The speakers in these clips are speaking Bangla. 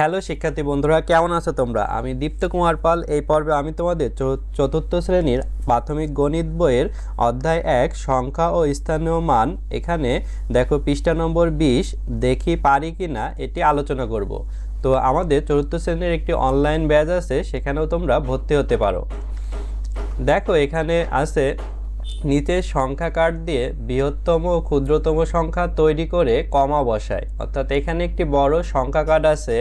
হ্যালো শিক্ষার্থী বন্ধুরা, কেমন আছো তোমরা? আমি দীপ্ত কুমার পাল। এই পর্বে আমি তোমাদের চতুর্থ শ্রেণীর প্রাথমিক গণিত বইয়ের অধ্যায় 1 সংখ্যা ও স্থানীয় মান, এখানে দেখো পৃষ্ঠা নম্বর 20, দেখি পারি কি না এটি আলোচনা করব। তো আমাদের চতুর্থ শ্রেণীর একটি অনলাইন ব্যাচ আছে, সেখানেও তোমরা ভর্তি হতে পারো। দেখো এখানে আছে নিচে সংখ্যা কার্ড দিয়ে বৃহত্তম ও ক্ষুদ্রতম সংখ্যা তৈরি করে কমা বসায়। অর্থাৎ এখানে একটি বড় সংখ্যা কার্ড আছে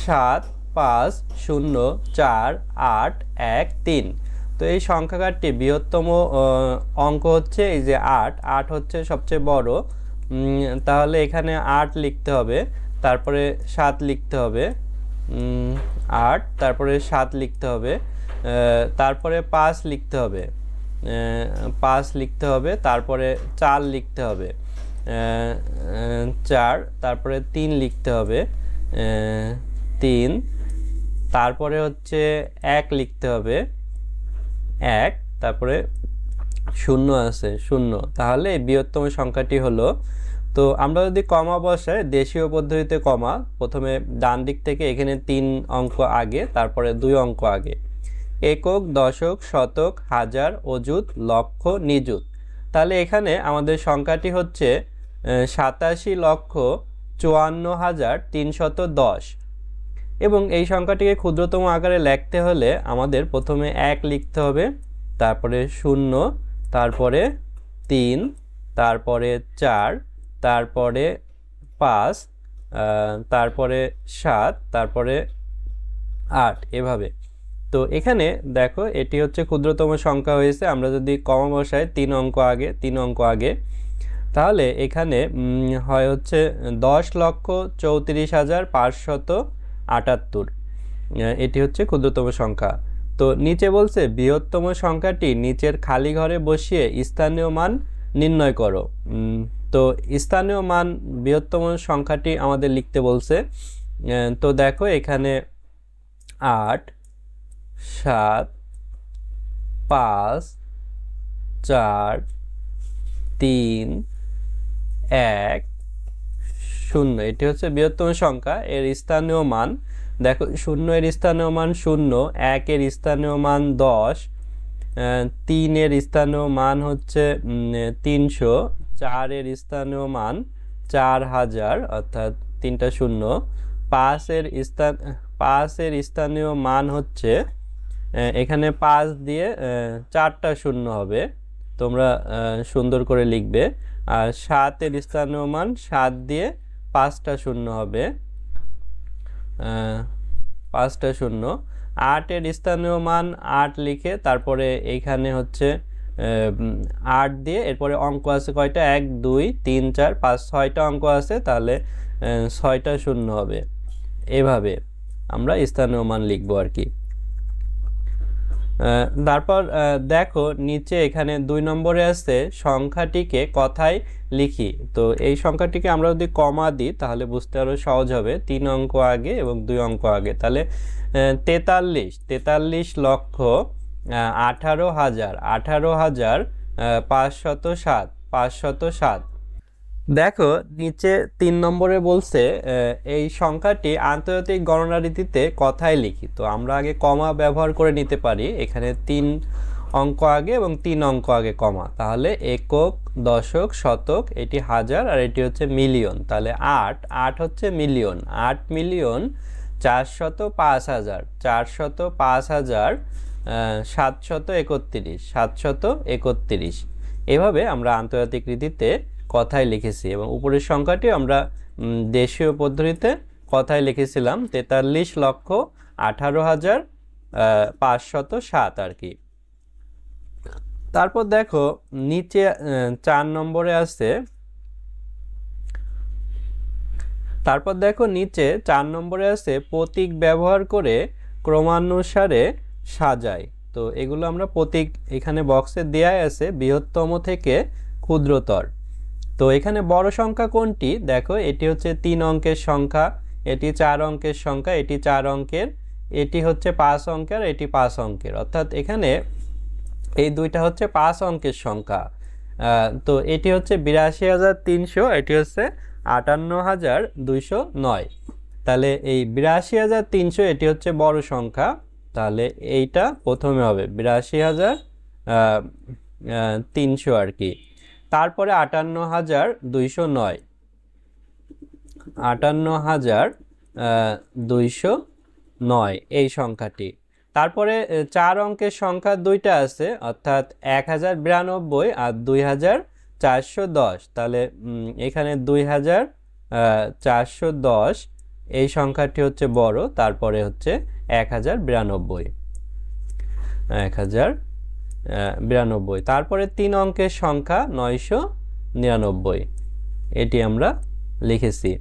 7, 5, 0, 4, 8, 1, 3। তো এই সংখ্যা কার্ডটি বৃহত্তম অঙ্ক হচ্ছে এই যে 8। 8 হচ্ছে সবচেয়ে বড়। তাহলে এখানে 8 লিখতে হবে, তারপরে 7 লিখতে হবে, 8, তারপরে 7 লিখতে হবে, তারপরে 5 লিখতে হবে, 5 লিখতে হবে, তারপরে 4 লিখতে হবে, 4, তারপরে 3 লিখতে হবে, 3, তারপরে হচ্ছে 1 লিখতে হবে, 1, তারপরে 0 আছে 0। তাহলে বৃহত্তম সংখ্যাটি হলো, তো আমরা যদি কমা বসাই দেশীয় পদ্ধতিতে কমা, প্রথমে ডান দিক থেকে এখানে 3 অঙ্ক আগে, তারপরে 2 অঙ্ক আগে, একক, দশক, শতক, হাজার, অযুত, লক্ষ, নিযুত। তাহলে এখানে আমাদের সংখ্যাটি হচ্ছে 87,54,310। এবং এই সংখ্যাটিকে ক্ষুদ্রতম আকারে লিখতে হলে আমাদের প্রথমে 1 লিখতে হবে, তারপরে 0, তারপরে 3, তারপরে 4, তারপরে 5, তারপরে 7, তারপরে 8, এভাবে। তো এখানে দেখো এটি হচ্ছে ক্ষুদ্রতম সংখ্যা হয়েছে। আমরা যদি কমা বসাই 3 অঙ্ক আগে, 3 অঙ্ক আগে, তাহলে এখানে হয় হচ্ছে 10,34,578। এটি হচ্ছে ক্ষুদ্রতম সংখ্যা। তো নিচে বলছে বৃহত্তম সংখ্যাটি নিচের খালি ঘরে বসিয়ে স্থানীয় মান নির্ণয় করো। তো স্থানীয় মান বৃহত্তম সংখ্যাটি আমাদের লিখতে বলছে। তো দেখো এখানে 8, 7, 5, 4, 3, 1, 0। এটি হচ্ছে বৃহত্তম সংখ্যা, এর স্থানীয় মান। দেখো 0 এর স্থানীয় মান 0, 1 এর স্থানীয় মান 10, 3 এর স্থানীয় মান হচ্ছে 300, 4 এর স্থানীয় মান 4000, অর্থাৎ 3টা 0, 5 এর স্থানীয় মান হচ্ছে এখানে 5 দিয়ে 4টা 0 হবে, তোমরা সুন্দর করে লিখবে। আর 7 এর স্থানীয় মান 7 দিয়ে 5টা 0 হবে, 5টা 0। 8 এর স্থানীয় মান 8 লিখে তারপরে এইখানে হচ্ছে 8 দিয়ে, এরপরে অঙ্ক আছে কয়টা, 1, 2, 3, 4, 5, 6টা অঙ্ক আছে, তাহলে 6টা 0 হবে। এভাবে আমরা স্থানীয় মান লিখবো আর কি। তারপর দেখো নিচে এখানে 2 নম্বরে আছে সংখ্যাটিকে কথায় লিখি। তো এই সংখ্যাটিকে আমরা যদি কমা দিই তাহলে বুঝতে আরো সহজ হবে। 3 অঙ্ক আগে এবং 2 অঙ্ক আগে, তাহলে 43 লক্ষ 18,000, 507। দেখো নিচে 3 নম্বরে বলছে এই সংখ্যাটি আন্তর্জাতিক গণনা রীতিতে কথায় লিখি। তো আমরা আগে কমা ব্যবহার করে নিতে পারি, এখানে 3 অঙ্ক আগে এবং 3 অঙ্ক আগে কমা, তাহলে একক, দশক, শতক, এটি হাজার, আর এটি হচ্ছে মিলিয়ন। তাহলে 8 হচ্ছে মিলিয়ন, 8,405,000, 731, এভাবে আমরা আন্তর্জাতিক রীতিতে কথায় লিখেছি। এবং উপরের সংখ্যাটি আমরা দেশীয় পদ্ধতিতে কথায় লিখেছিলাম 43,18,507 আর কি। তারপর দেখো নিচে 4 নম্বরে আছে, প্রতীক ব্যবহার করে ক্রমানুসারে সাজায়। তো এগুলো আমরা প্রতীক এখানে বক্সে দেয়াই আছে, বৃহত্তম থেকে ক্ষুদ্রতর। তো এখানে বড় সংখ্যা কোনটি, দেখো এটি হচ্ছে 3 অঙ্কের সংখ্যা, এটি 4 অঙ্কের সংখ্যা, এটি 4 অঙ্কের, এটি হচ্ছে 5 অঙ্কের, এটি 5 অঙ্কের। অর্থাৎ এখানে এই দুইটা হচ্ছে 5 অঙ্কের সংখ্যা। তো এটি হচ্ছে 82,300, এটি হচ্ছে 58,209। তাহলে এই 82,300 এটি হচ্ছে বড় সংখ্যা, তাহলে এইটা প্রথমে হবে 82,300 আর কি। তারপরে 58,209, 58,209 এই সংখ্যাটি। তারপরে 4 অঙ্কের সংখ্যা দুইটা আছে, অর্থাৎ 1092 আর 2410। তাহলে এখানে 2410 এই সংখ্যাটি হচ্ছে বড়, তারপরে হচ্ছে 1092, 1092। তারপরে 3 অঙ্কের সংখ্যা 999, এটি আমরা লিখেছি।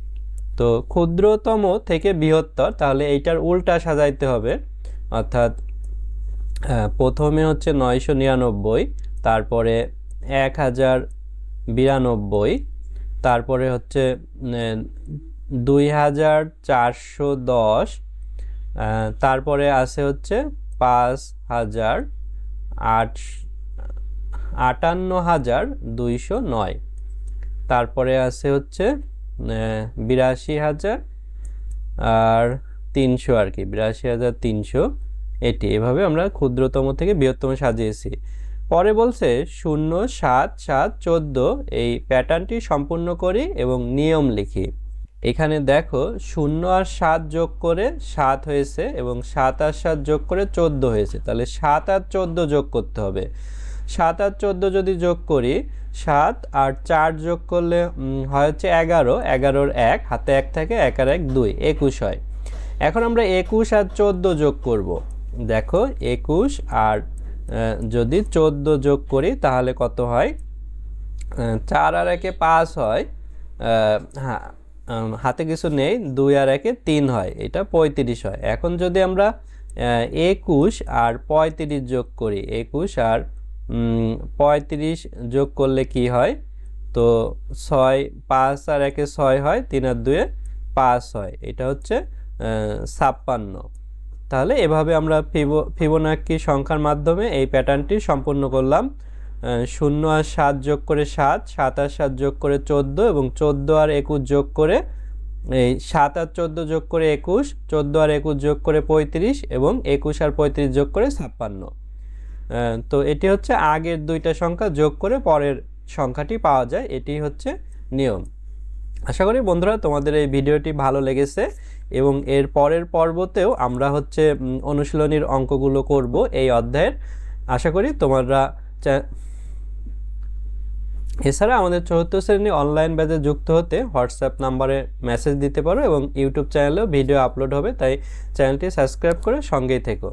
তো ক্ষুদ্রতম থেকে বৃহত্তর, তাহলে এইটার উল্টা সাজাইতে হবে, অর্থাৎ প্রথমে হচ্ছে 999, তারপরে 1092, তারপরে হচ্ছে 2410, তারপরে আছে হচ্ছে 58,209, তারপরে আছে হচ্ছে 82,300 আর কি, 82,300 এটি। এভাবে আমরা ক্ষুদ্রতম থেকে বৃহত্তম সাজিয়েছি। পরে বলছে 0, 7, 7, 14 এই প্যাটার্নটি সম্পূর্ণ করি এবং নিয়ম লিখি। এখানে দেখো 0 আর 7 যোগ করে 7 হয়েছে এবং 7 আর 7 যোগ করে 14 হয়েছে, তাহলে 7 আর 14 যোগ করতে হবে। 7 আর 14 যদি যোগ করি, 7 আর 4 যোগ করলে হয় হচ্ছে 11, 11-র 1 হাতে 1 থাকে, 1 আর 1 2, 21 হয়। এখন আমরা 21 আর 14 যোগ করব। দেখো 21 আর যদি 14 যোগ করি তাহলে কত হয়, 4 আর 1-এ 5 হয়, হাতে কিছু নেই, 2 আর 1-এ 3 হয়, এটা 35 হয়। এখন যদি আমরা 21 আর 35 যোগ করি, 21 আর 35 যোগ করলে কি হয়, তো 6, 5 আর 1-এ 6 হয়, 3 আর 2-এ 5 হয়, এটা হচ্ছে 56। তাহলে এভাবে আমরা ফিবোনাকি সংখ্যার মাধ্যমে এই প্যাটার্নটি সম্পূর্ণ করলাম। 0 আর 7 যোগ করে 7, 7 আর 7 যোগ করে 14 এবং 14 আর 21 যোগ করে এই 7 আর 14 যোগ করে 21, 14 আর 21 যোগ করে 35 এবং 21 আর 35 যোগ করে 56। তো এটি হচ্ছে আগের দুইটা সংখ্যা যোগ করে পরের সংখ্যাটি পাওয়া যায়, এটি হচ্ছে নিয়ম। আশা করি বন্ধুরা তোমাদের এই ভিডিওটি ভালো লেগেছে এবং এর পরের পর্বতেও আমরা হচ্ছে অনুশীলনীর অঙ্কগুলো করব এই অধ্যায়ের। আশা করি তোমরা এছাড়া আমাদের 4র্থ শ্রেণী অনলাইন ব্যাচে যুক্ত হতে হোয়াটসঅ্যাপ নাম্বারে মেসেজ দিতে পারো এবং ইউটিউব চ্যানেলেও ভিডিও আপলোড হবে, তাই চ্যানেলটি সাবস্ক্রাইব করে সঙ্গেই থেকো।